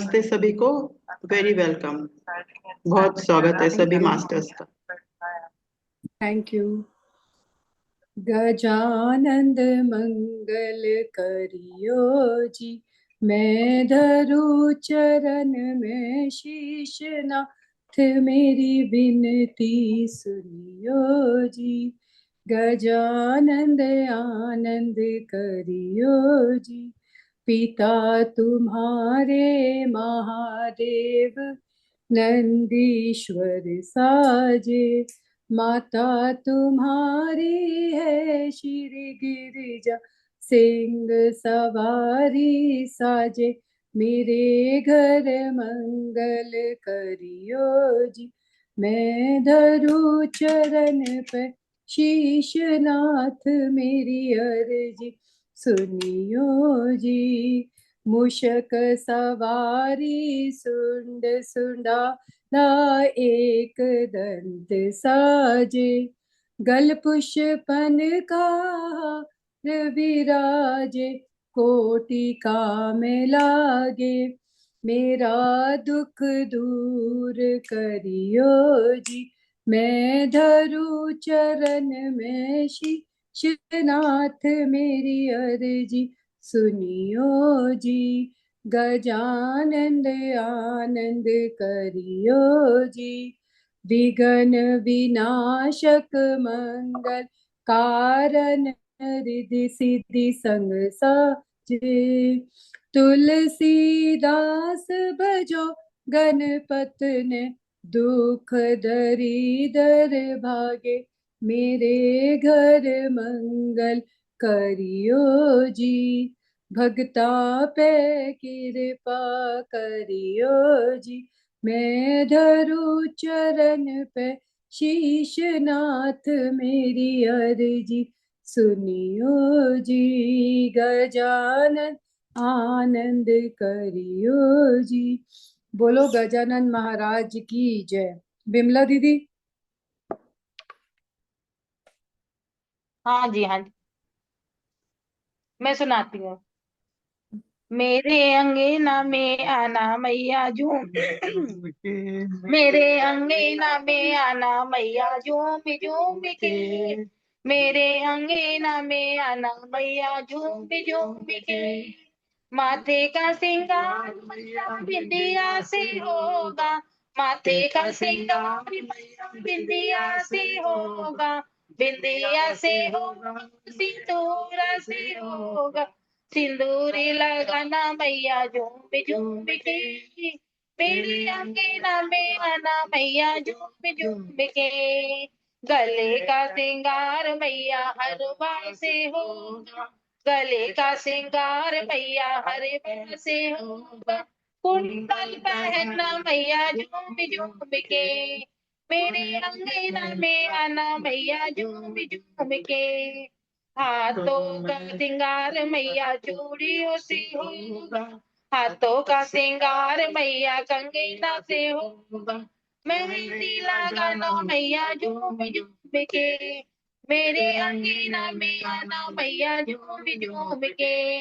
नमस्ते सभी को। Very welcome. बहुत स्वागत है सभी मास्टर्स का। Thank you. गजानंद मंगल करियो जी, मैं धरू चरण में शीश नाथ, मेरी विनती सुनियो जी। गजानंद आनंद करियो जी, पिता तुम्हारे महादेव नंदीश्वर साजे, माता तुम्हारी है श्री गिरिजा सिंह सवारी साजे, मेरे घर मंगल करियो जी, मैं धरू चरण पे शीश नाथ, मेरी अर्जी सुनियो जी। मूषक सवारी सुंड सुंडा ला एक दंत साजे, गल पुष्पन का विराजे, कोटि काम लागे, मेरा दुख दूर करियो जी, मैं धरू चरण में शीश नाथ, मेरी अर्जी सुनियो जी। गजानंद आनंद करियो जी, विघ्न विनाशक मंगल कारण रिद्धि सिद्धि संग साजे, तुलसीदास भजो गणपत ने, दुख दरिदर भागे, मेरे घर मंगल करियो जी। भगता पे कृपा करियो जी, मैं धरू चरण पे शीश नाथ, मेरी अर्जी सुनियो जी। गजानन आनंद करियो जी। बोलो गजानन महाराज की जय। बिमला दीदी। हाँ जी, हाँ जी, मैं सुनाती हूँ। मेरे अंगना में आना मैया झूम, मेरे अंगना में आना मैया झूम झूम के, मेरे अंगना में आना मैया झूम झूम के, माथे का सिंगार मैया बिंदिया से होगा, माथे का सिंगार मैया बिंदिया से होगा, बिंदिया से होगा, सिंदूर से होगा, सिंदूरी लगाना मैया झूम झूम के, मेरे अंगना में आना मैया झूम झूम के, गले का सिंगार मैया हरवा से होगा, गले का सिंगार मैया हरवा से होगा, कुंडल पहनना मैया झूम झूम के, मेरे अंगना में आना मैया झूम झूम के, हाथों का सिंगार मैया चूड़ियों से होगा, हाथों का सिंगार मैया कंगना से होगा, मेहंदी लगाना मैया झूम झूम के, मेरे अंगना में आना मैया झूम झूम के,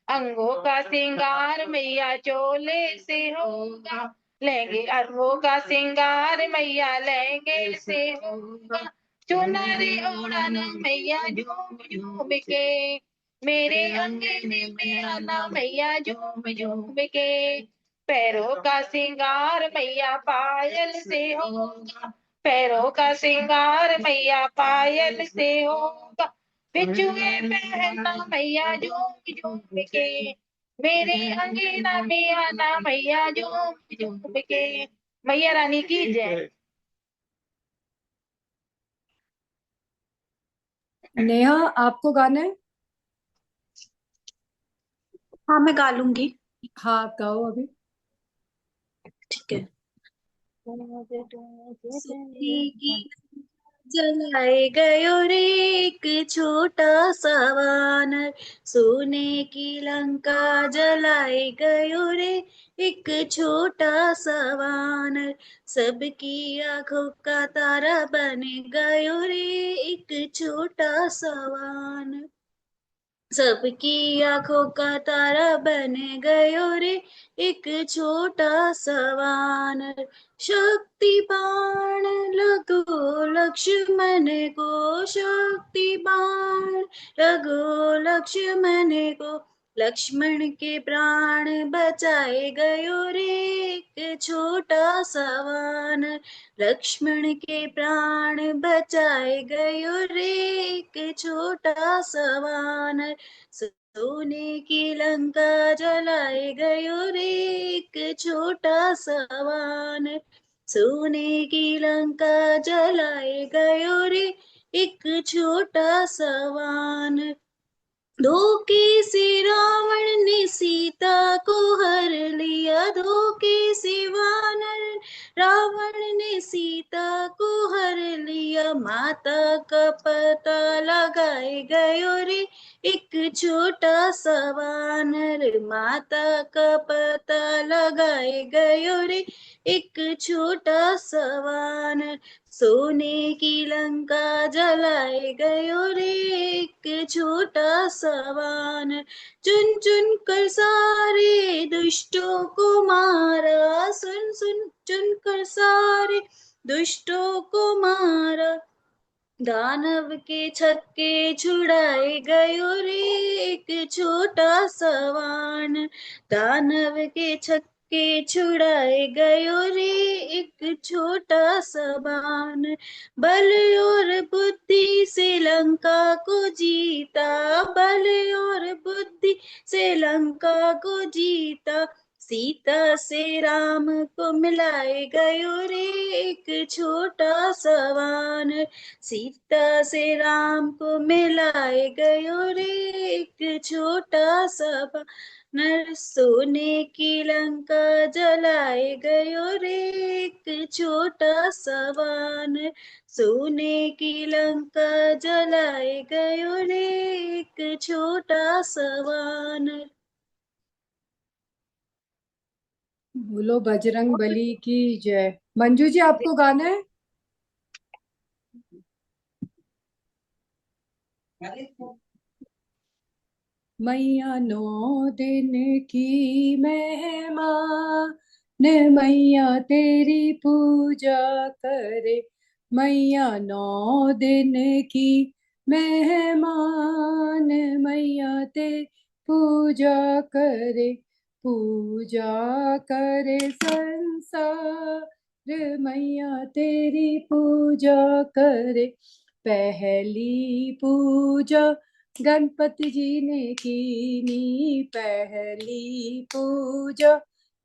अंगों का सिंगार मैया चोले से होगा, लहंगे अंगों का सिंगार मैया लहंगे से होगा, चुनरी ओढ़ना मैया झूम झूम के, मेरे अंगने में आना मैया झूम झूम के, पैरों का सिंगार मैया पायल से होगा, पैरों का सिंगार मैया पायल से होगा, बिछुए पहनना मैया झूम झूम के, मेरे अंगना में आना मैया झूम झूम के, मैया रानी की जय। नेहा आपको गाना है? हाँ, मैं गा लूंगी। हाँ आप गाओ अभी। ठीक है। जलाए गयो रे एक छोटा सा वानर, सोने की लंका जलाए गयो रे एक छोटा सा वानर, सबकी आंखों का तारा बन गयो रे एक छोटा सा वानर। सबकी आंखों का तारा बन गयो रे एक छोटा सा वानर। शक्ति बाण लगो लक्ष्मण को, शक्ति बाण लगो लक्ष्मण को, लक्ष्मण के प्राण बचाए गयो रे एक छोटा सा वानर। लक्ष्मण के प्राण बचाए गयो रे एक छोटा सा वानर। सोने की लंका जलाए गयो रे एक छोटा सा वानर। सोने की लंका जलाए गयो रे एक छोटा सा वानर। धोखे से रावण ने सीता को हर लिया, धोखे से वानर रावण ने सीता को हर लिया। माता का पता लगाए गयो रे एक छोटा सा वानर। माता का पता लगाए गयो रे एक छोटा सा वानर। सोने की लंका जलाए गयो रे एक छोटा सा वानर। चुन चुन कर सारे दुष्टों को मारा, सुन सुन चुन कर सारे दुष्टों को मारा। दानव के छक्के छुड़ाए गयो रे एक छोटा सा वानर। दानव के छक्के छुड़ाए गयो रे एक छोटा सा वानर। बल और बुद्धि से लंका को जीता, बल और बुद्धि से लंका को जीता। सीता से राम को मिलाए गयो रे एक छोटा सा वानर। सीता से राम को मिलाए गयो रे एक छोटा सा वानर। सोने की लंका जलाए गयो रे एक छोटा सा वानर। सोने की लंका जलाए गयो रे एक छोटा सा वानर। बोलो बजरंग बली की जय। मंजू जी आपको गाना है? मैया 9 दिन की महिमा ने मैया तेरी पूजा करे। मैया 9 दिन की मेहमान मैया तेरी पूजा करे। पूजा करे संसार मैया तेरी पूजा करे। पहली पूजा गणपति जी ने कीनी, पहली पूजा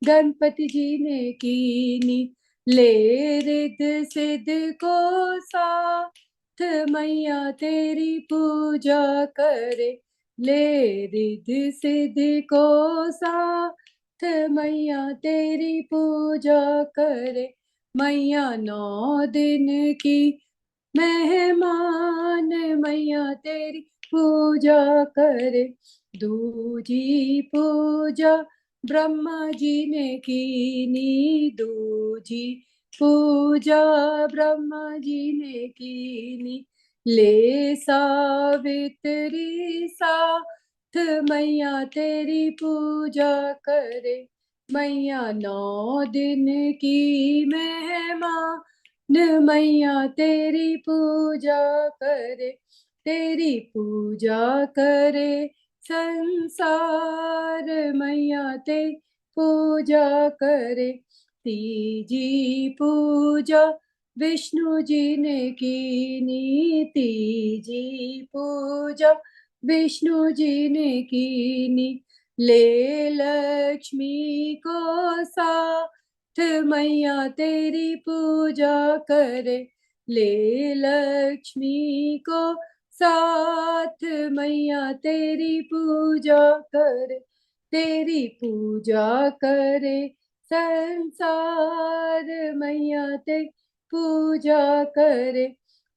गणपति जी ने कीनी। ले रिद्ध सिद्ध को साथ मैया तेरी पूजा करे। ले रिद्ध सिद्ध को साथ मैया तेरी पूजा करे। मैया 9 दिन की मेहमान मैया तेरी पूजा करे। दूजी पूजा ब्रह्मा जी ने कीनी, दूजी पूजा ब्रह्मा जी ने कीनी। ले सावित्री साथ मैया तेरी पूजा करे। मैया 9 दिन की मेहमान मैया तेरी पूजा करे। तेरी पूजा करे संसार मैया तेरी पूजा करे। तीजी पूजा विष्णु जी ने कीनी, तीजी पूजा विष्णु जी ने कीनी। ले लक्ष्मी को साथ मैया तेरी पूजा करे। ले लक्ष्मी को साथ मैया तेरी पूजा करे। तेरी पूजा करे संसार मैया तेरी पूजा करे।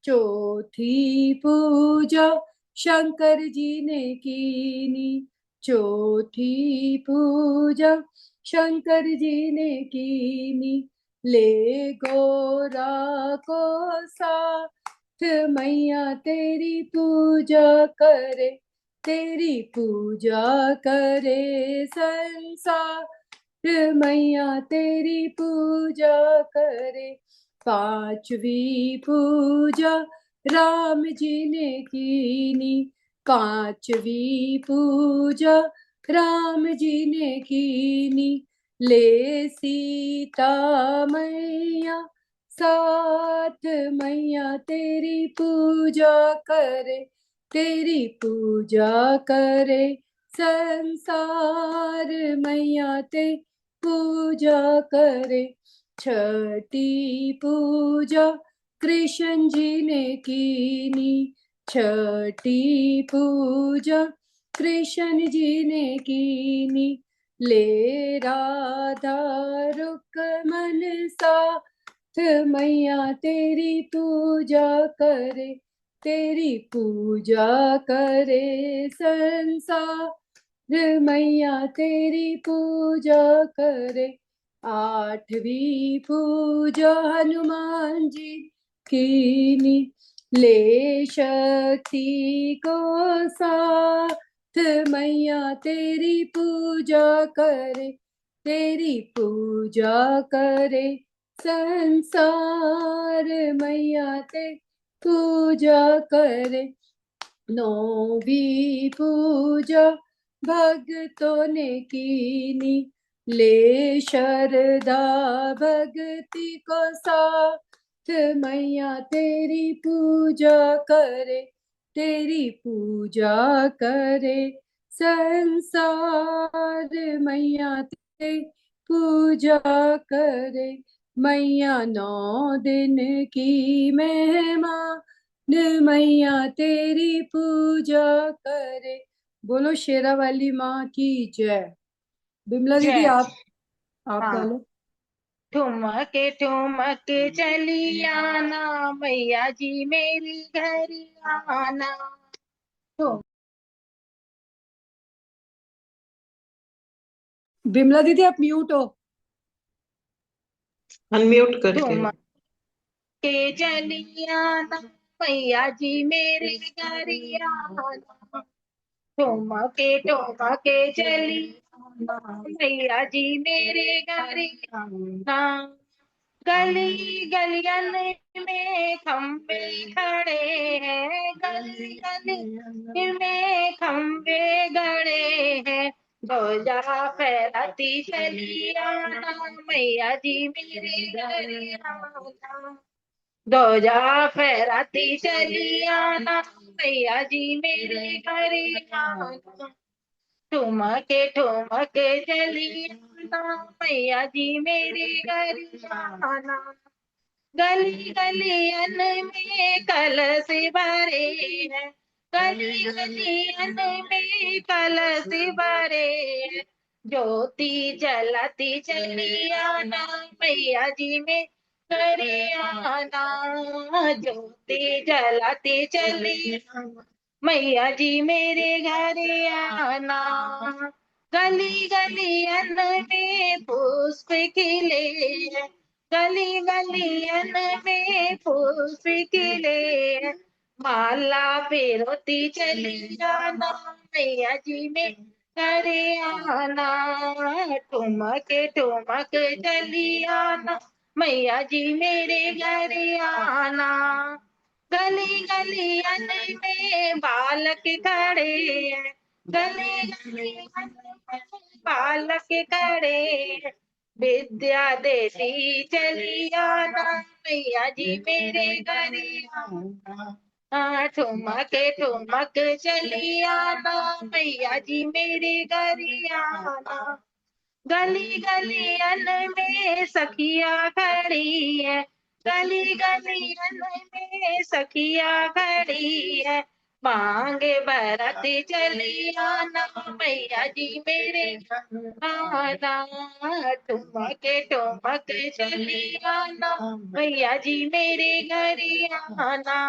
चौथी पूजा शंकर जी ने कीनी, चौथी पूजा शंकर जी ने कीनी। ले गोरा को साथ मैया तेरी पूजा करे। तेरी पूजा करे संसार, मैया तेरी पूजा करे। पांचवी पूजा राम जी ने कीनी, पांचवी पूजा राम जी ने कीनी। ले सीता मैया साथ, मैया तेरी पूजा करे, तेरी पूजा करे संसार, मैया ते पूजा करे। छठी पूजा कृष्ण जी ने कीनी, छठी पूजा कृष्ण जी ने कीनी। ले राधा रुक्मन साथ, मैया तेरी पूजा करे, तेरी पूजा करे संसार, मैया तेरी पूजा करे। आठवीं पूजा हनुमान जी कीनी, ले शक्ति को साथ, मैया तेरी पूजा करे, तेरी पूजा करे संसार, मैया ते पूजा करे। नौवीं पूजा भक्तों ने कीनी, ले शरदा भक्ति को साथ, मैया तेरी पूजा करे, तेरी पूजा करे संसार, मैया तेरी पूजा करे। मैया 9 दिन की महिमा, मैया तेरी पूजा करे। बोलो शेरा वाली माँ की जय। बिमला दीदी जय। आप हाँ। गालो। ठुमके ठुमके चली आना, मैया जी मेरी घर आना। बिमला दीदी आप म्यूट हो। अनम्यूट करके। ठुमके चली आना, मैया जी मेरे घर आना। ठुमके ठुमके चली आना, मैया जी मेरे घर आना। गली गलियन में खंबे खड़े हैं, गली गली में खंबे गड़े हैं। ध्वजा फहराती चली आना, मैया जी मेरे घर आना। ध्वजा फहराती चली आना, मैया जी मेरे घर आना। ठुमके ठुमके चली आना, मैया जी मेरे घर आना। गली गलियन में कलश भरे हैं, गली गलियन में कलश भरे हैं। ज्योति जलाती चली आना, मैया जी में करे आना। ज्योति जलाती चली आना, मैया जी मेरे घर आना। गली गलियन में पुष्प खिले हैं, गली गलियन में पुष्प खिले। माला फेरोती चली आना, मैया जी में करे आना। ठुमके ठुमके चली आना, मैया जी मेरे घर आना। गली गलियन में बालक खड़े हैं, गली गलियन में बालक खड़े हैं। विद्या देती चली आना, मैया जी मेरे घर आना। ठुमके ठुमके चली आना, मैया जी मेरे घर आना। गली गलियन में सखिया खड़ी है, गली गलियन में सखिया खड़ी है। मांगे भरत चली आना, मैया जी मेरे आना। ठुमके ठुमके चली आना, मैया जी मेरे घर आना।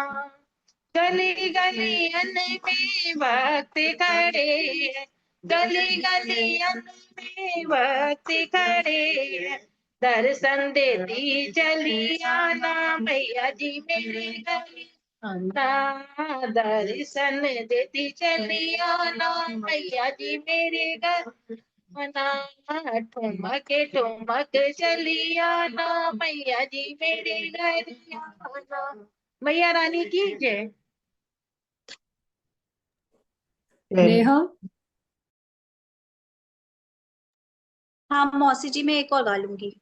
गली गलियन में भक्त खड़े हैं, गली गलियन में भक्त खड़े हैं। दर्शन देती चली आना, मैया जी मेरे घर आना दर्शन देती चली आना मैया जी मेरे घर आना ठुमक चली आना मैया जी मेरे घर आना। मैया रानी की जय। नेहा। हाँ मौसी जी, मैं एक और गा लूंगी।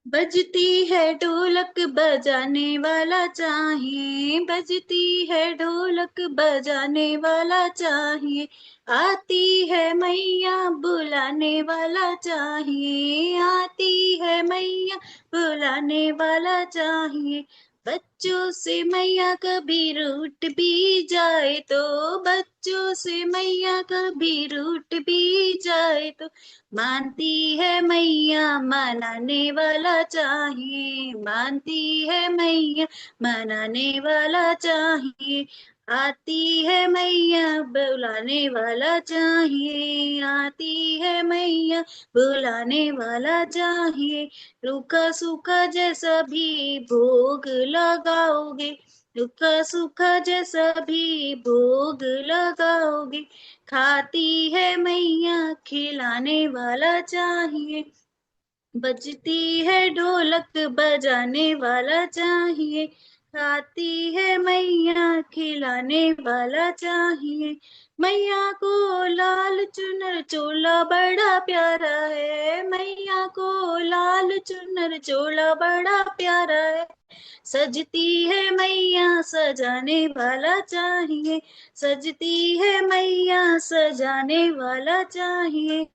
बजती है ढोलक बजाने वाला चाहिए, बजती है ढोलक बजाने वाला चाहिए, आती है मैया बुलाने वाला चाहिए, आती है मैया बुलाने वाला चाहिए। बच्चों से मैया कभी रूठ भी जाए तो, बच्चों से मैया कभी रूठ भी जाए तो, मानती है मैया मनाने वाला चाहिए, मानती है मैया मनाने वाला चाहिए, आती है मैया बुलाने वाला चाहिए, आती है मैया बुलाने वाला चाहिए। रूखा सूखा जैसा भी भोग लगाओगे, रूखा सूखा जैसा भी भोग लगाओगे, खाती है मैया खिलाने वाला चाहिए, बजती है ढोलक बजाने वाला चाहिए, खाती है मैया खिलाने वाला चाहिए। मैया को लाल चुनर चोला बड़ा प्यारा है, मैया को लाल चुनर चोला बड़ा प्यारा है, सजती है मैया सजाने वाला चाहिए, सजती है मैया सजाने वाला चाहिए,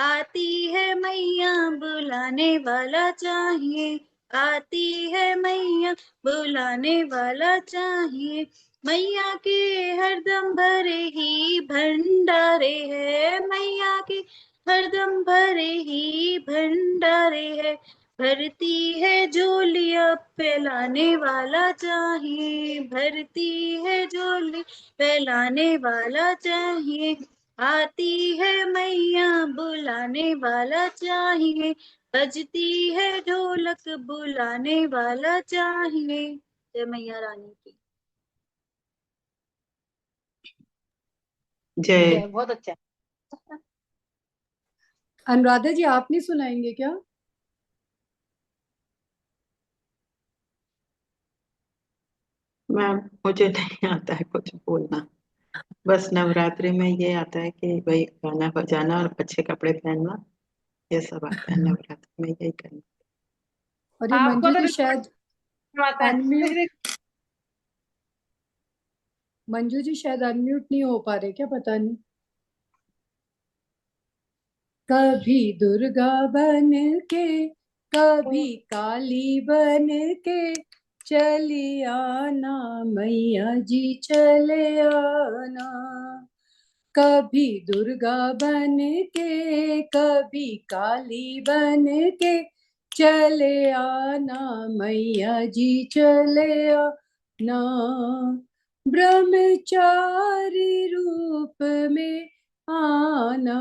आती है मैया बुलाने वाला चाहिए, आती है मैया बुलाने वाला चाहिए। मैया के हरदम भरे ही भंडारे है, मैया के हरदम भरे ही भंडारे है, भरती है झोलियाँ फैलाने वाला चाहिए, भरती है झोली फैलाने वाला चाहिए, आती है मैया बुलाने वाला चाहिए, बजती है ढोलक बुलाने वाला चाहिए। जय मैया रानी की जय। जय। बहुत अच्छा। अनुराधा जी, आप नहीं सुनाएंगे क्या? मैम, मुझे नहीं आता है कुछ बोलना। बस नवरात्रि में ये आता है कि भाई गाना बजाना और अच्छे कपड़े पहनना, ये सब आता है नवरात्रि में, यही करना। और ये आपको मंजू तो जी रिकॉर्ड शायद आता अनम्यूट, है। मंजू जी शायद अनम्यूट नहीं हो पा रहे क्या, पता नहीं। कभी दुर्गा बन के, कभी काली बन के, चली आना मैया जी चले आना। कभी दुर्गा बन के, कभी काली बन के, चले आना मैया जी चले आना। ब्रह्मचारी रूप में आना,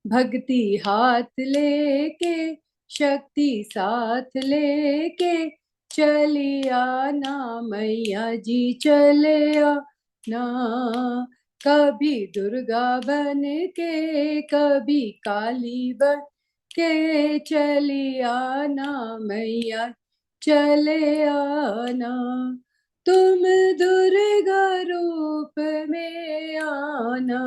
भक्ति हाथ लेके, शक्ति साथ लेके, चली आना मैया जी चले आना। कभी दुर्गा बन के, कभी काली बन के, चली आना मैया चले आना। तुम दुर्गा रूप में आना,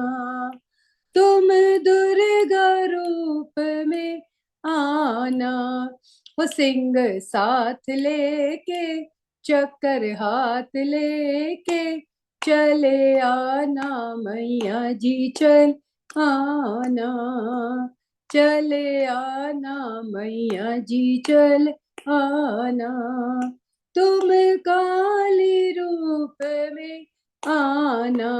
तुम दुर्गा रूप में आना। वो सिंह साथ लेके, चक्कर हाथ लेके, चले आना मैया जी चल आना, चले आना मैया जी चल आना। तुम काली रूप में आना,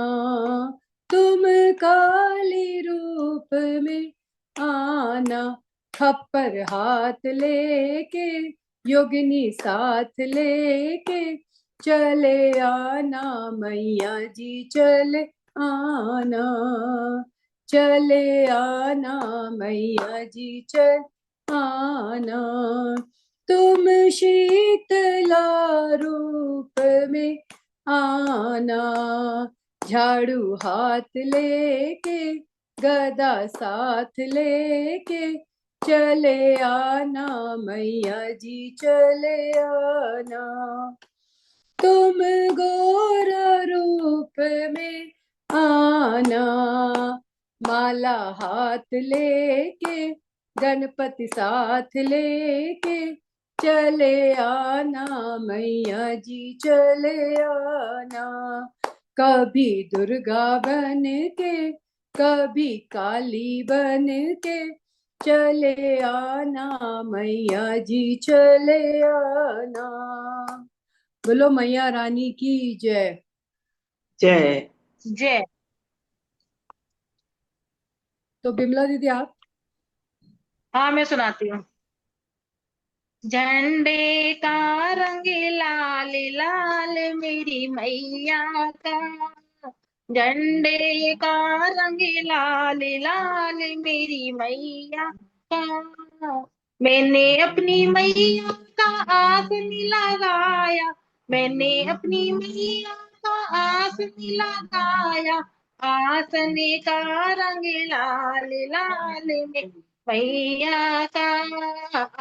तुम काली रूप में आना। खप्पर हाथ लेके, योगिनी साथ लेके, चले आना मैया जी चले आना, चले आना मैया जी चल आना। तुम शीतला रूप में आना, झाड़ू हाथ लेके गदा साथ लेके चले आना मैया जी चले आना। तुम गोर रूप में आना, माला हाथ लेके गणपति साथ लेके चले आना मैया जी चले आना। कभी दुर्गा बन के कभी काली बन के चले आना मैया जी चले आना। बोलो मैया रानी की जय। जय। जय। तो बिमला दीदी आप। हाँ मैं सुनाती हूँ। झंडे का रंग लाल लाल मेरी मैया का, झंडे का रंग लाल लाल मेरी मैया का। मैंने अपनी मैया का आसन लगाया, मैंने अपनी मैया का आसन लगाया। आसन का रंग लाल लाल मेरी मैया का,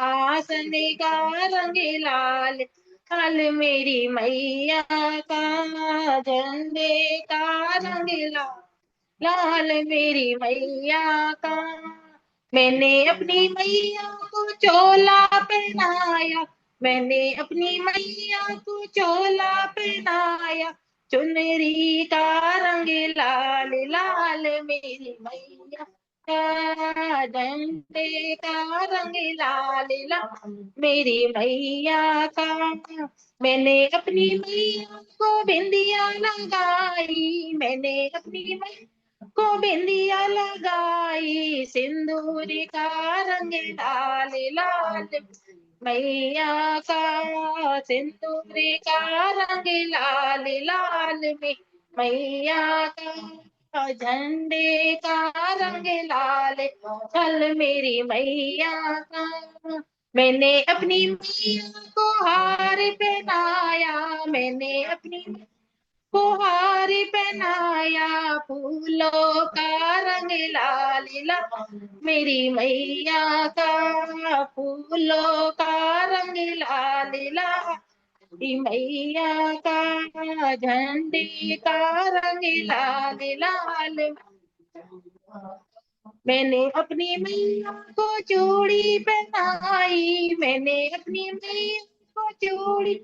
आसन का रंग लाल लाल मेरी मैया का। झंडे का रंग लाल लाल मेरी मैया का। मैंने अपनी मैया को चोला पहनाया, मैंने अपनी मैया को चोला पहनाया। चुनरी का रंग लाल लाल मेरी मैया का, झंडे का रंग लाल लाल मेरी मैया का। मैंने अपनी मैया को बिंदिया लगाई, मैंने अपनी मैया को बिंदिया लगाई। सिंदूर का रंग लाल लाल मैया का, सिंदूर का रंग लाल लाल में मैया का। झंडे का रंग लाल लाल मेरी मैया का। मैंने अपनी मैया को हार पहनाया, मैंने अपनी को हार पहनाया। फूलों का रंग लाल लाल मेरी मैया का, फूलों का रंग लाल लाल मेरी मैया का। झंडे का रंग लाल लाल मैंने अपनी मैया को चूड़ी पहनाई, मैंने अपनी मैया को चूड़ी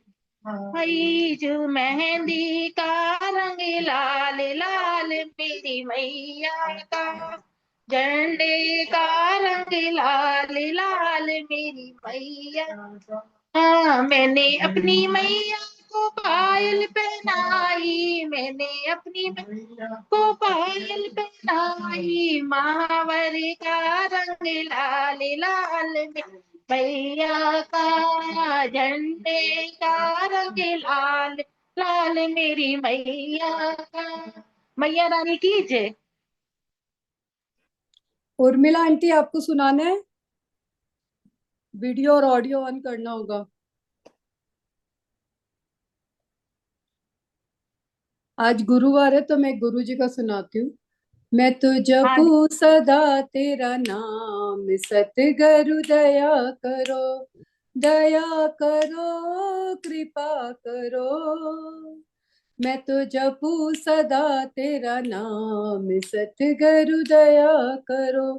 आई। जो मेहंदी का रंग लाल लाल मेरी मैया का, झंडे का रंग लाल लाल मेरी मैया। हाँ मैंने अपनी मैया को पायल पहनाई, मैंने अपनी मैया को पायल पहनाई। महावर का रंग लाल लाल मेरी मैया का, झंडे का रंग लाल लाल मेरी मैया का। मैया रानी की जय। उर्मिला आंटी आपको सुनाना है, वीडियो और ऑडियो ऑन करना होगा। आज गुरुवार है तो मैं गुरु जी का सुनाती हूँ। मैं तो हाँ जपू सदा तेरा नाम, सतगुरु दया करो, दया करो कृपा करो। मैं तो जपू सदा तेरा नाम, सतगुरु दया करो।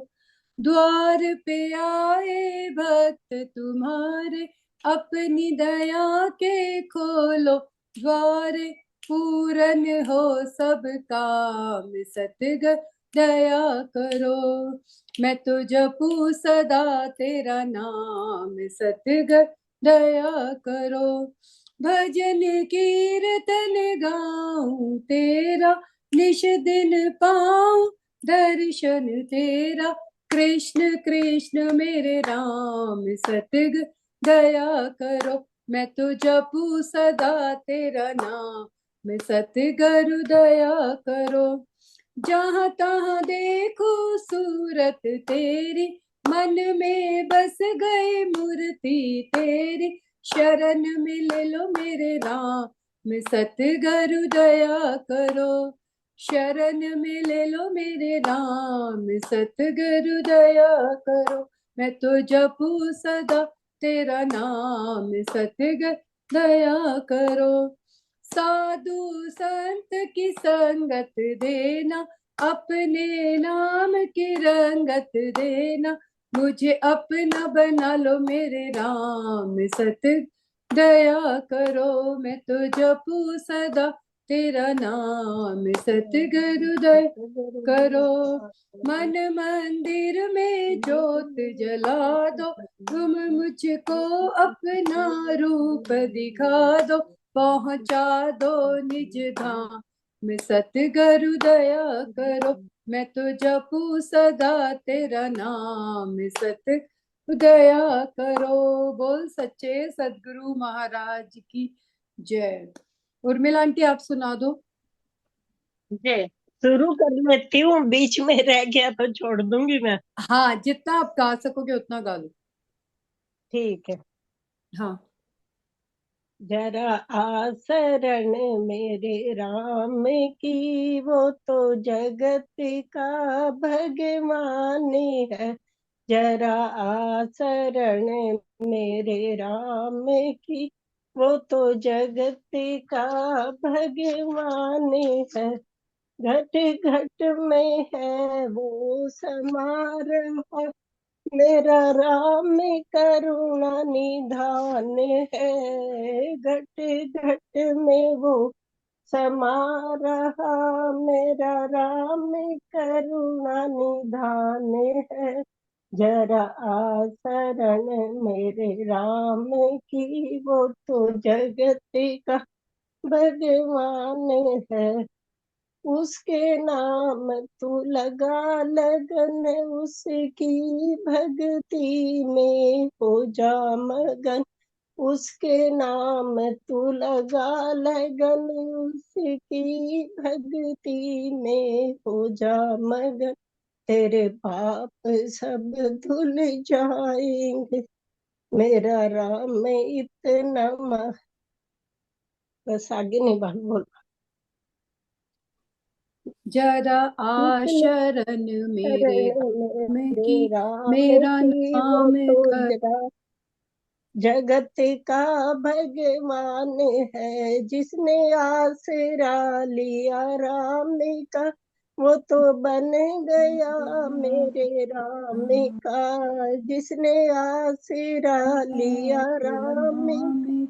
द्वार पे आए भक्त तुम्हारे, अपनी दया के खोलो द्वार, पूरन हो सब काम सतगुरु दया करो। मैं तो जपू सदा तेरा नाम, सतगुरु दया करो। भजन कीर्तन गाऊं तेरा, निश दिन पाऊं दर्शन तेरा। कृष्ण कृष्ण मेरे राम, सतगुरु दया करो। मैं तो जपू सदा तेरा नाम, मैं सतगुरु दया करो। जहाँ तहाँ देखो सूरत तेरी, मन में बस गई मूर्ति तेरी। शरण में ले लो मेरे राम, सतगुरु दया करो। शरण में ले लो मेरे राम, सतगुरु दया करो। मैं तो जपू सदा तेरा नाम, सतगुरु दया करो। साधु संत की संगत देना, अपने नाम की रंगत देना। मुझे अपना बना लो मेरे राम, सत दया करो। मैं तो जपू सदा तेरा नाम, सतगुरु दया करो। मन मंदिर में जोत जला दो, तुम मुझको अपना रूप दिखा दो। पहुंचा दो निज धाम, सतगुरु दया करो। मैं तो जपू सदा तेरा नाम, सत दया करो। बोल सच्चे सदगुरु महाराज की जय। उर्मिला आंटी आप सुना दो। जय। शुरू कर लेती हूँ, बीच में रह गया तो छोड़ दूंगी मैं। हाँ, जितना आप गा सकोगे उतना गा लो। ठीक है। हाँ। जरा आसरण मेरे राम की, वो तो जगत का भगवान है। जरा आसरण मेरे राम की, वो तो जगत का भगवान है। घट घट में है वो समा रहा, मेरा राम करुणा निधान है। घट घट में वो समा रहा, मेरा राम करुणा निधान है। जरा आसरण मेरे राम की, वो तो जगत का भगवान है। उसके नाम तू लगा लगन, उसकी भक्ति में हो जा मगन। उसके नाम तू लगा लगन, उसकी भक्ति में हो जा मगन। तेरे पाप सब धुल जाएंगे, मेरा राम इतना बस आगे नहीं बोल। जरा आशरण मेरे राम की, मेरा वो नाम तो कर। जगत का भगवान है, जिसने आसरा लिया राम का, वो तो बन गया मेरे राम का। जिसने आसरा लिया राम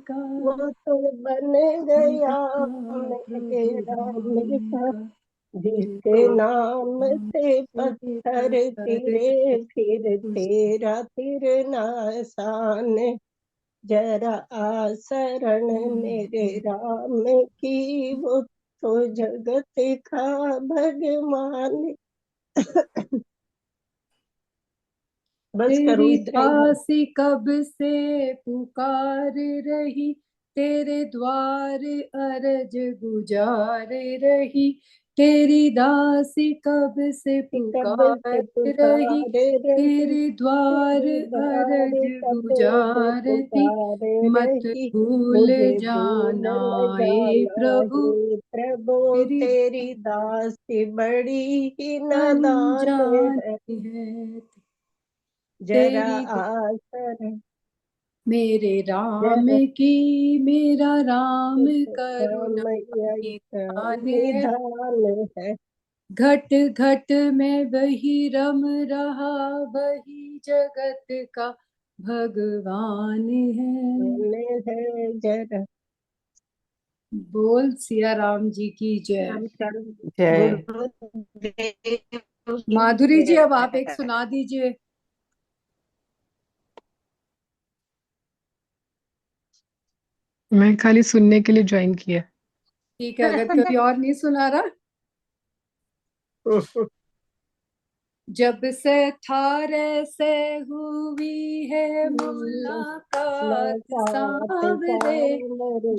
का, वो तो बन गया मेरे राम का। जिसके नाम से पत्थर तिरे, फिर तेरा तिरना आसान। जरा आसरण मेरे राम की, वो तो जगत का भगवान। बस करूँ तेरी इतना ही। दासी कब से पुकार रही, तेरे द्वार अरज गुजार रही। तेरी दासी कब से कब पुकार से रही, पुकारे रही, तेरे द्वार तेरे द्वार अरज कब से गुजारती। पुकारे मत रही। भूल मुझे भूल जाना न ए जाना प्रभु, हे प्रभु, तेरी तेरी दासी बड़ी ही नादान अनजान है। है। जरा तेरी आसर मेरे राम जरा की, मेरा राम करुणा मैया निधान है। निधान है। घट घट में वही रम रहा, वही जगत का भगवान है। है जरा बोल सिया राम जी की जय। जय। गुरुदेव माधुरी की जी अब आप एक जय। सुना दीजिए। मैं खाली सुनने के लिए ज्वाइन किया। ठीक है, अगर कोई और नहीं सुना रहा। जब से थारे से हुई है मुलाकात सांवरे,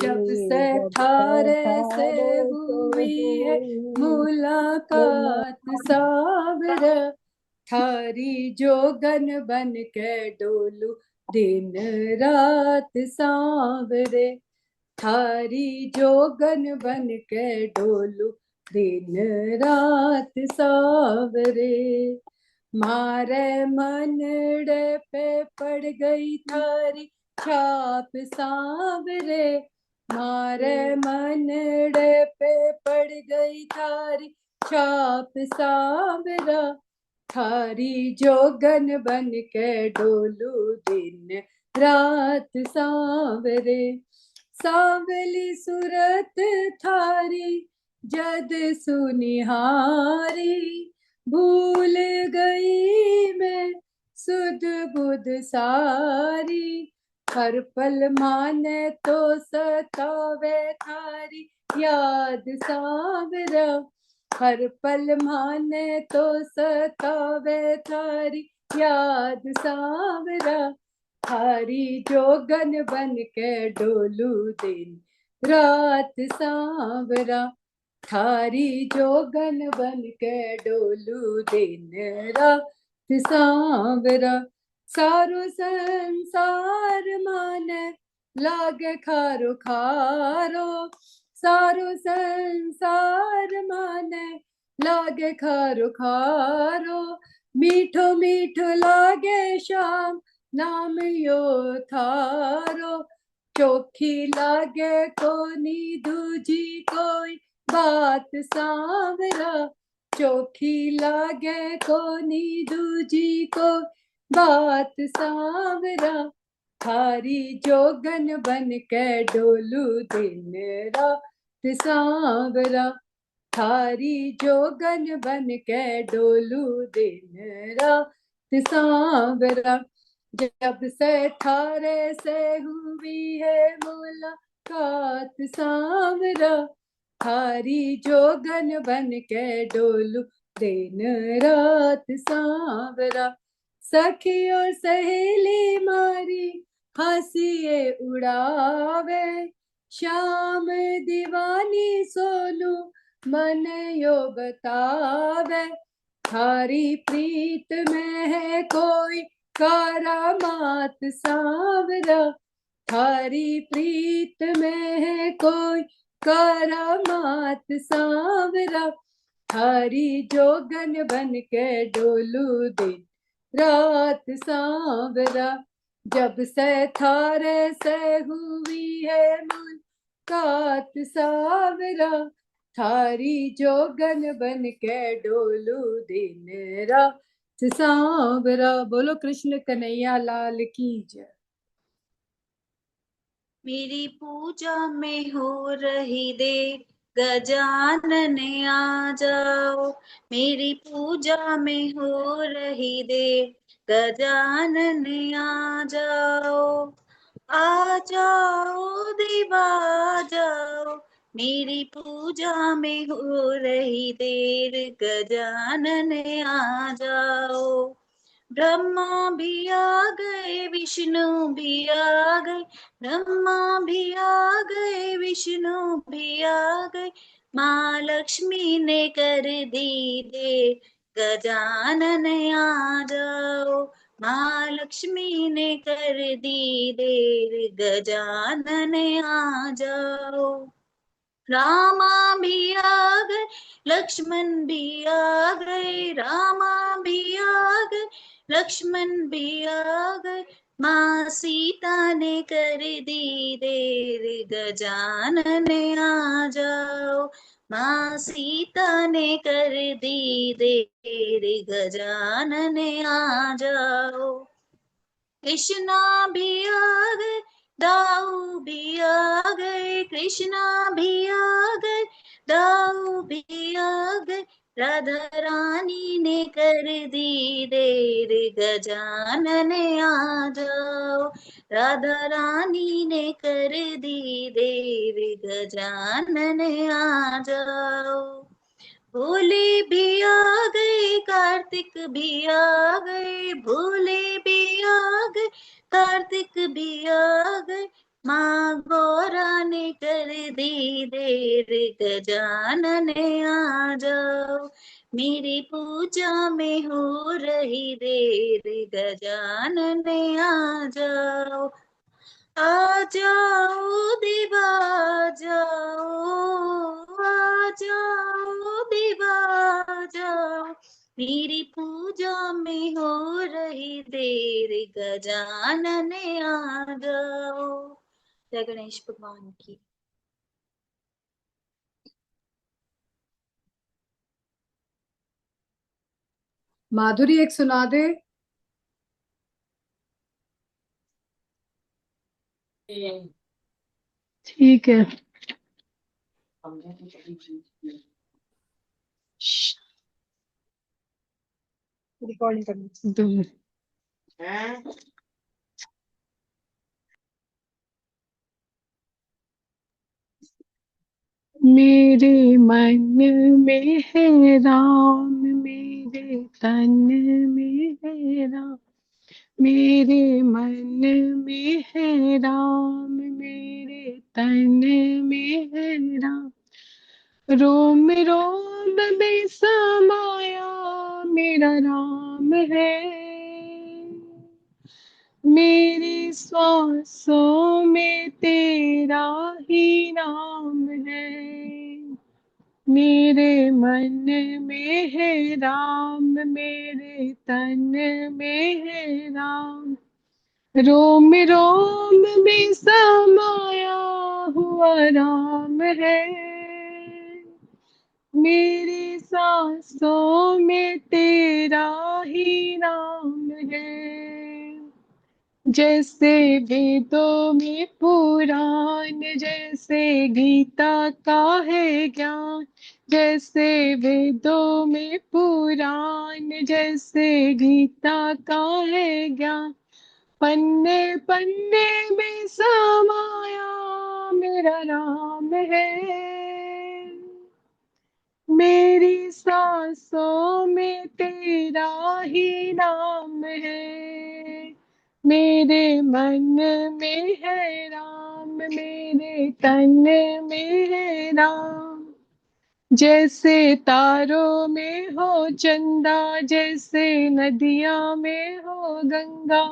जब से थारे से हुई है मुलाकात सांवरे, थारी जोगन बन के डोलू दिन रात सांवरे, थारी जोगन बन के डोलू दिन रात सांवरे। मारे मनड़े पे पड़ गई थारी छाप सांवरे, मारे मनड़े पे पड़ गई थारी छाप सांवरा, थारी जोगन बन के डोलू दिन रात सांवरे। सांवली सूरत थारी जद सुनिहारी, भूल गई मैं सुध बुध सारी, हर पल माने तो सतावे थारी याद सांवरा, हर पल माने तो सतावे थारी याद सांवरा, थारी जोगन बन के डोलू दिन रात सांवरा, थारी जोगन बन के डोलू दिन रात सांवरा। सारो संसार माने लागे खारो खारो, सारो संसार माने लागे खारो खारो, मीठो मीठो लागे शाम नाम यो थारो, चोखी लागे कोनी दूजी कोई बात सांवरा, चोखी लागे कोनी दूजी को बात सांवरा, थारी जोगन बन के डोलू दिन रात सांवरा, थारी जोगन बन के डोलू दिन रात सांवरा। जब से थारे से हुई है मुलाकात सांवरा, थारी जोगन बन के डोलू दिन रात सांवरा। सखी और सहेली मारी हंसिए उड़ावे, श्याम दीवानी सोनू मन यो बतावे, थारी प्रीत में है कोई करामात सांवरा, थारी प्रीत में है कोई करामात सांवरा, थारी जोगन बन के डोलू दिन रात सांवरा। जब से थारे से हुई है मुलाकात सांवरा, थारी जोगन बन के डोलू दिन रात सांवरा। बोलो कृष्ण कन्हैया लाल की जय। मेरी पूजा में हो रही देर, गजानन आ जाओ, मेरी पूजा में हो रही देर, गजानन आ जाओ, आ जाओ देवा आ जाओ, मेरी पूजा में हो रही देर, गजानन आ जाओ। ब्रह्मा भी आ गए विष्णु भी आ गए, ब्रह्मा भी आ गए विष्णु भी आ गए, माँ लक्ष्मी ने कर दी दे, गजानन आ जाओ, माँ लक्ष्मी ने कर दी देर, गजानन आ जाओ। रामा भी आ गए लक्ष्मण भी आ गए, रामा भी आ गए लक्ष्मण भी आ गए, माँ सीता ने कर दी देर, गजानन आ जाओ, माँ सीता ने कर दी देर, गजानन आ जाओ। कृष्णा भी आ गए दाऊ भी आ गए, कृष्णा भी आ गए दाऊ भी आ गए, राधा रानी ने कर दी देर, गजानन आ जाओ, राधा रानी ने कर दी देर, गजानन आ जाओ। भोले भी आ गए कार्तिक कार्तिक भी आ गए, भोले भी आ गए, कार्तिक भी आ गए, माँ गौरा ने कर दी देर, गजानन आ जाओ, मेरी पूजा में हो रही देर, गजानन आ जाओ, आ जाओ देवा जाओ, आ जाओ देवा जाओ, मेरी पूजा में हो रही देर, गजानन आ जाओ। जय गणेश भगवान की। माधुरी एक सुना दे। ठीक है। रिकॉर्डिंग करनी। दो मेरे मन में है राम, मेरे तन में है राम, मेरे मन में है राम, मेरे तन में है राम, रोम रोम में समाया मेरा राम है, मेरी सांसों में तेरा ही नाम है, मेरे मन में है राम, मेरे तन में है राम, रोम रोम में समाया हुआ राम है, मेरी सांसों में तेरा ही नाम है, जैसे वेदों में पुराण, जैसे गीता का है ज्ञान, जैसे वेदों में पुराण, जैसे गीता का है ज्ञान, पन्ने पन्ने में समाया मेरा राम है, मेरी सांसों में तेरा ही नाम है, मेरे मन में है राम, मेरे तन में है राम, जैसे तारों में हो चंदा, जैसे नदियां में हो गंगा,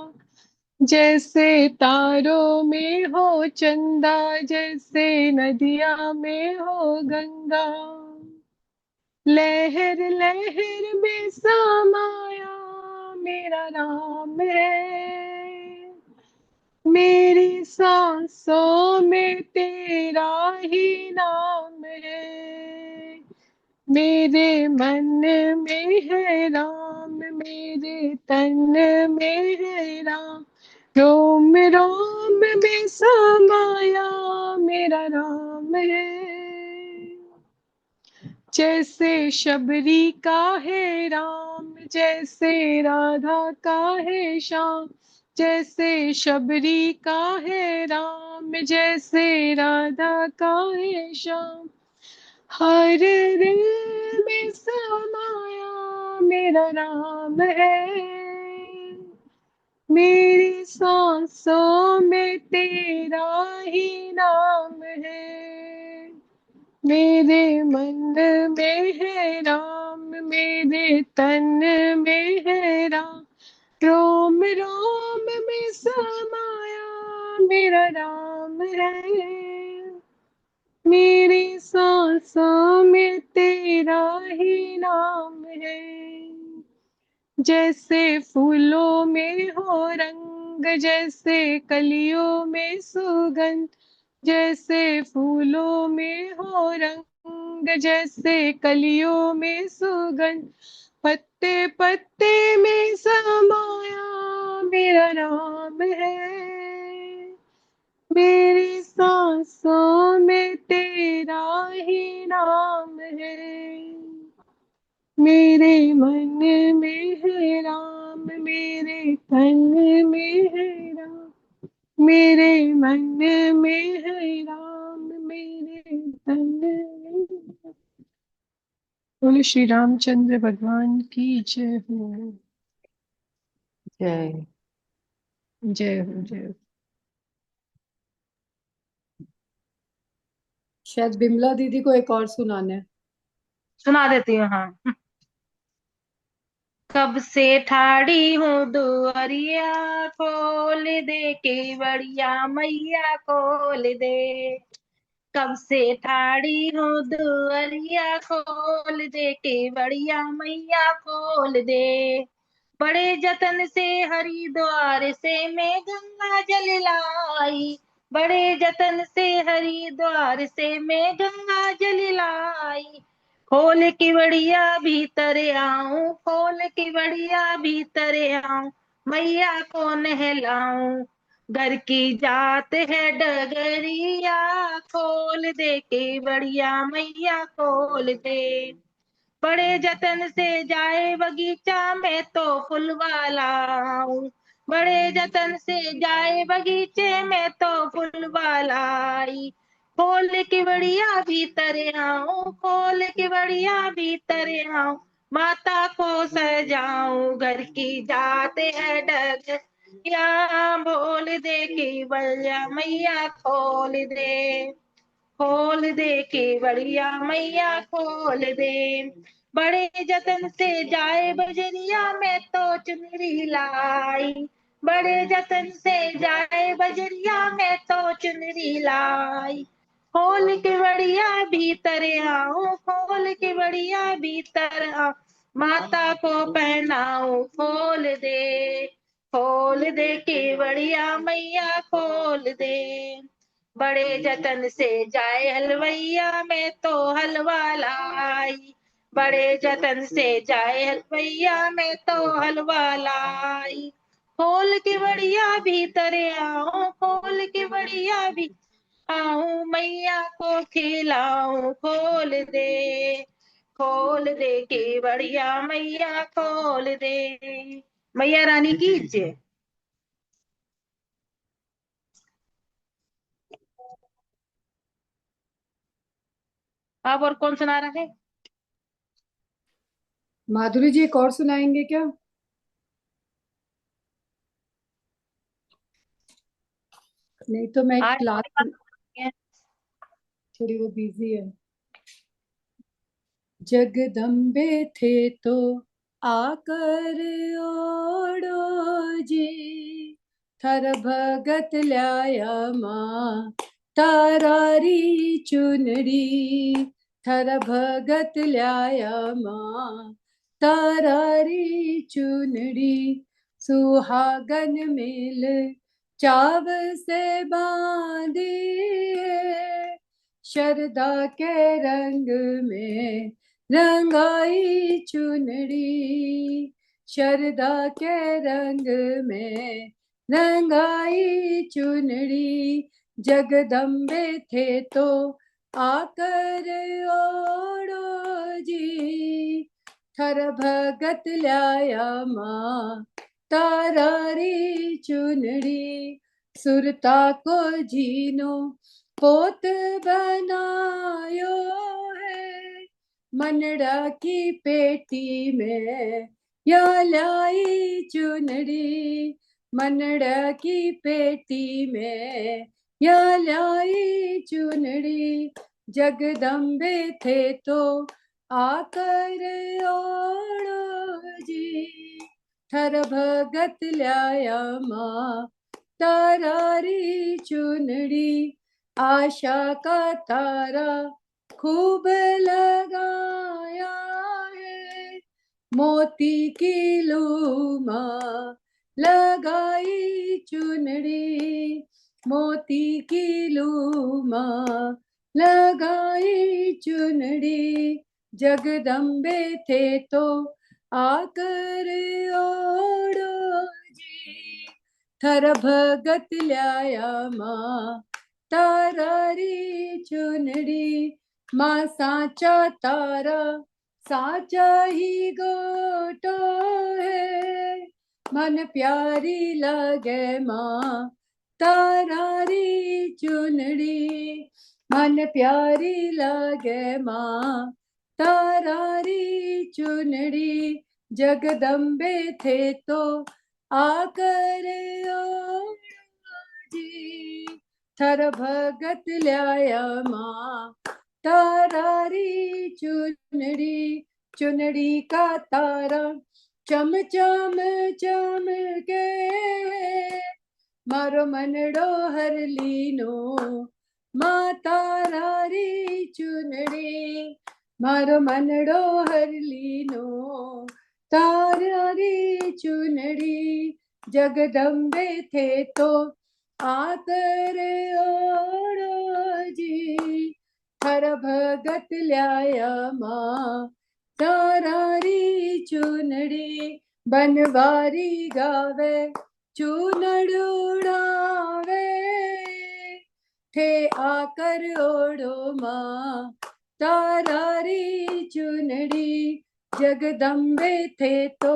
जैसे तारों में हो चंदा, जैसे नदियां में हो गंगा, लहर लहर में समाया मेरा राम है, मेरी सांसों में तेरा ही नाम है, मेरे मन में है राम, मेरे तन में है राम, रोम रोम में समाया मेरा राम है, जैसे शबरी का है राम, जैसे राधा का है श्याम, जैसे शबरी का है राम, जैसे राधा का है श्याम, हर दिल में समाया मेरा राम है, मेरी सांसों में तेरा ही नाम है, मेरे मन में है राम, मेरे तन में है राम, रोम रोम में समाया मेरा राम है, मेरी सांसों में तेरा ही नाम है, जैसे फूलों में हो रंग, जैसे कलियों में सुगंध, जैसे फूलों में हो रंग, जैसे कलियों में सुगंध, पत्ते पत्ते में समाया मेरा नाम है, मेरी सांसों में तेरा ही नाम है, मेरे मन में है राम, मेरे तन में है राम, मेरे मन में है राम, मेरे तन में है राम। बोले श्री रामचंद्र भगवान की जय हो। जय। जय हो जय हो। शायद बिमला दीदी को एक और सुनाना है। सुना देती हूँ। हाँ। कब से ठाड़ी हूँ दुआरिया, खोल दे केवड़िया मैया खोल दे। कब से ठाड़ी हूँ दुआरिया, खोल दे केवड़िया मैया खोल दे। बड़े जतन से हरिद्वार से मैं गंगा जल लाई, बड़े जतन से हरिद्वार से मैं गंगा जल लाई। खोल की बढ़िया भीतर आऊं, खोल की बढ़िया भीतर आऊं, मैया को नहलाऊं। घर की जात है डगरिया, खोल दे के बढ़िया मैया खोल दे। बड़े जतन से जाए बगीचा में तो फुलवा लाऊं, बड़े जतन से जाए बगीचे में तो फुलवा लाई। खोल के बढ़िया भीतर आऊं, खोल के बढ़िया भीतर आऊं, माता को सजाऊं। घर की जात है डग या बोल दे कि बढ़िया मैया खोल दे। खोल दे के बढ़िया मैया खोल दे। बड़े जतन से जाए बजरिया में तो चुनरी लाई, बड़े जतन से जाए बजरिया में तो चुनरी लाई। खोल के बढ़िया भीतर आऊं, खोल के बढ़िया भीतर आऊं, माता को पहनाऊं। खोल दे के बढ़िया मैया खोल दे। बड़े जतन से जाए हलवैया में तो हलवा लाई, बड़े जतन से जाए हलवैया में तो हलवा लाई। खोल के बढ़िया भीतर आऊं, खोल के बढ़िया भी आऊं, मैया को खिलाऊं। खोल दे के बढ़िया मैया खोल दे। मैया रानी की जय। अब और कौन सुना रहा है? माधुरी जी एक और सुनाएंगे क्या? नहीं तो मैं आज क्लास, है। थोड़ी वो बिजी है। जगदम्बे थे तो आकर ओढ़ो जी, थर भगत लाया माँ तारारी चुनरी, थर भगत लाया माँ तारारी चुनरी। सुहागन मेल चाव से बांधी है, शरदा के रंग में रंगाई चुनरी, शरदा के रंग में रंगाई चुनरी। जगदम्बे थे तो आकर ओढ़ो जी, थर भगत लाया माँ तारारी चुनरी। सुरता को झीनो पोत बनायो है, मनड़ा की पेटी में या लाई चुनरी, मनड़ा की पेटी में या लाई चुनरी। जगदम्बे थे तो आकर ओढ़ो जी, थर भगत लाया माँ तारारी चुनरी। आशा का तारा खूब लगाया है, मोती की लूमा लगाई चुनरी, मोती की लूमा लगाई चुनरी। जगदम्बे थे तो आकर ओढ़ो जी, थर भगत लाया माँ तारारी चुनरी। माँ सांचा तारा सांचा ही गोटो है, मन प्यारी लगे माँ तारारी चुनरी, मन प्यारी लगे माँ तारारी चुनरी जगदम्बे थे तो आकर ओढ़ो जी, थर भगत ल्याया माँ। तारारी चुनरी, चुनरी का तारा चम चम चम के, मारो मनड़ो हर लीनो। माँ तारारी चुनरी, मारो मनड़ो हर लीनो। तारारी चुनरी जगदम्बे थे तो आकर ओढ़ो जी, हर भगत ल्याया माँ। तारारी चुनरी बनवारी गावे, चूनड़ उड़ावे, थे आकर ओढ़ो माँ। तारारी चुनरी जगदम्बे थे तो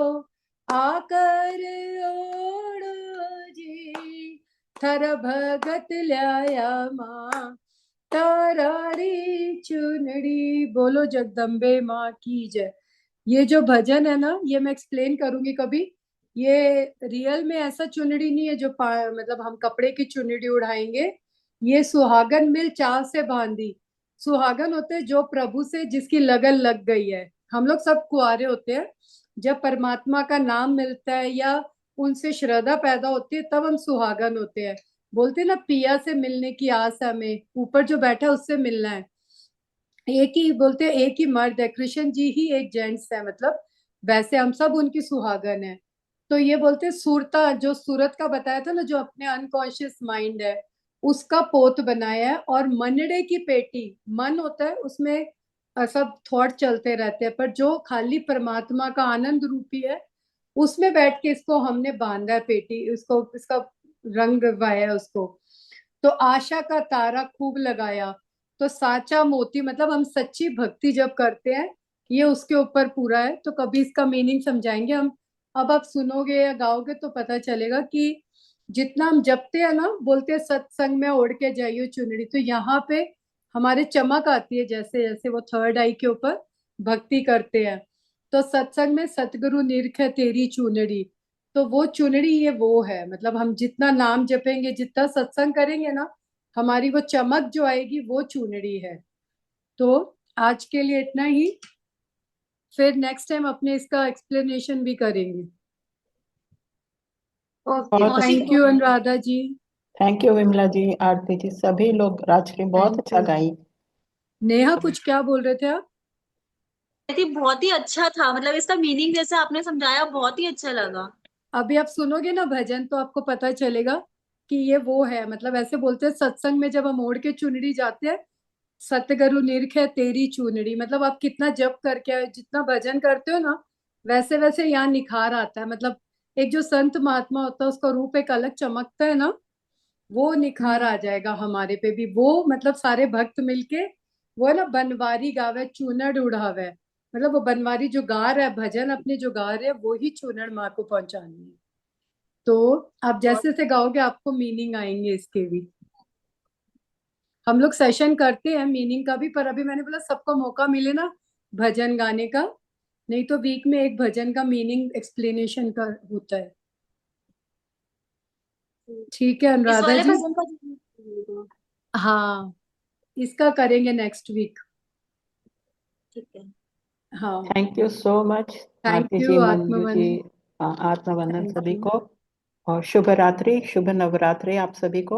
आकर ओढ़ो जी, थर भगत ल्याया माँ। तारारी चुनरी। बोलो जगदम्बे माँ की जय। ये जो भजन है ना, ये मैं एक्सप्लेन करूंगी कभी। ये रियल में ऐसा चुनरी नहीं है जो मतलब हम कपड़े की चुनरी उड़ाएंगे। ये सुहागन मिल चाव से बांधी। सुहागन होते हैं जो प्रभु से जिसकी लगन लग गई है। हम लोग सब कुंवारे होते हैं, जब परमात्मा का नाम मिलता है या उनसे श्रद्धा पैदा होती है तब हम सुहागन होते हैं। बोलते हैं ना, पिया से मिलने की आस है हमें, ऊपर जो बैठा है उससे मिलना है। एक ही बोलते हैं, एक ही मर्द है, कृष्ण जी ही एक जेंट्स है, मतलब वैसे हम सब उनकी सुहागन है। तो ये बोलते हैं सुरता, जो सूरत का बताया था ना, जो अपने अनकॉन्शियस माइंड है उसका पोत बनाया है। और मनड़े की पेटी, मन होता है उसमें सब थॉट चलते रहते हैं, पर जो खाली परमात्मा का आनंद रूपी है उसमें बैठ के इसको हमने बांधा है पेटी, उसको इसका रंग वाया है उसको। तो आशा का तारा खूब लगाया, तो साचा मोती, मतलब हम सच्ची भक्ति जब करते हैं ये उसके ऊपर पूरा है। तो कभी इसका मीनिंग समझाएंगे हम। अब आप सुनोगे या गाओगे तो पता चलेगा कि जितना हम जपते हैं ना, बोलते हैं सत्संग में ओढ़ के जाइयो चुनरी, तो यहाँ पे हमारे चमक आती है, जैसे जैसे वो थर्ड आई के ऊपर भक्ति करते हैं। तो सत्संग में सतगुरु निरख है तेरी चुनरी, तो वो चुनरी ये वो है, मतलब हम जितना नाम जपेंगे, जितना सत्संग करेंगे ना, हमारी वो चमक जो आएगी वो चुनरी है। तो आज के लिए इतना ही, फिर नेक्स्ट टाइम अपने इसका एक्सप्लेनेशन भी करेंगे। ओके। बहुत मौसी thank you Anuradha ji. Thank you Vimla ji, Aarti ji, सभी लोग आज के बहुत Thank अच्छा you। गाई। नेहा कुछ क्या बोल रहे थे आप? थी, बहुत ही अच्छा था, मतलब इसका मीनिंग जैसे आपने समझाया बहुत ही अच्छा लगा। अभी आप सुनोगे ना भजन तो आपको पता चलेगा कि ये वो है, मतलब ऐसे बोलते हैं सत्संग में जब हम ओढ़ के चुनरी जाते हैं, सतगुरु निरख है तेरी चुनरी, मतलब आप कितना जप करके जितना भजन करते हो ना, वैसे वैसे यहाँ निखार आता है। मतलब एक जो संत महात्मा होता है उसका रूप एक अलग चमकता है ना, वो निखार आ जाएगा हमारे पे भी। वो मतलब सारे भक्त मिलके, वो है ना बनवारी गावे चूनड़ उड़ावे, मतलब वो बनवारी जो गा रहा है भजन अपने जो गा रहे हैं वो ही चूनड़ माँ को पहुंचानी है। तो आप जैसे जैसे गाओगे आपको मीनिंग आएंगे इसके भी। हम लोग सेशन करते हैं मीनिंग का भी, पर अभी मैंने बोला सबको मौका मिले ना भजन गाने का, नहीं तो वीक में एक भजन का मीनिंग एक्सप्लेनेशन का होता है। ठीक है इस अनुराधा वाले जी? भजन का हाँ, इसका करेंगे नेक्स्ट वीक। ठीक है। हाँ, thank you so much thank Aarti ji, you Manju ji, आत्मवन। आत्मवंदन थैंक सभी यू। को। और शुभ रात्रि, शुभ नवरात्रि आप सभी को,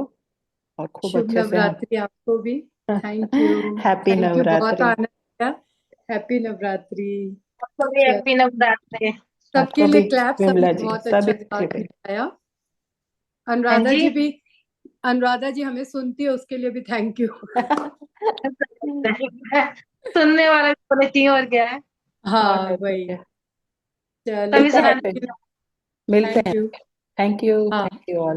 और खूब शुभ अच्छे से हम नवरात्रि आपको भी। Thank you. Happy thank you, बहुत नवरात्रि। आनंद आया। हैप्पी नवरात्रि। आपको भी चल, हैप्पी नवरात्रि। सबके आपको लिए भी क्लैप, विमला सबने जी, बहुत अच्छा सभी गा के के लिए। गाया। हाँ अनुराधा जी। जी भी, अनुराधा जी हमें सुनती है उसके लिए भी थैंक यू। सुनने वाला भी होना चाहिए, और क्या है। हाँ और ठीक वही। है, चलो तभी मिलते हैं सुनाने फिर, के लिए। मिलते थैंक हैं। यू। थैंक यू, हाँ। Thank you all.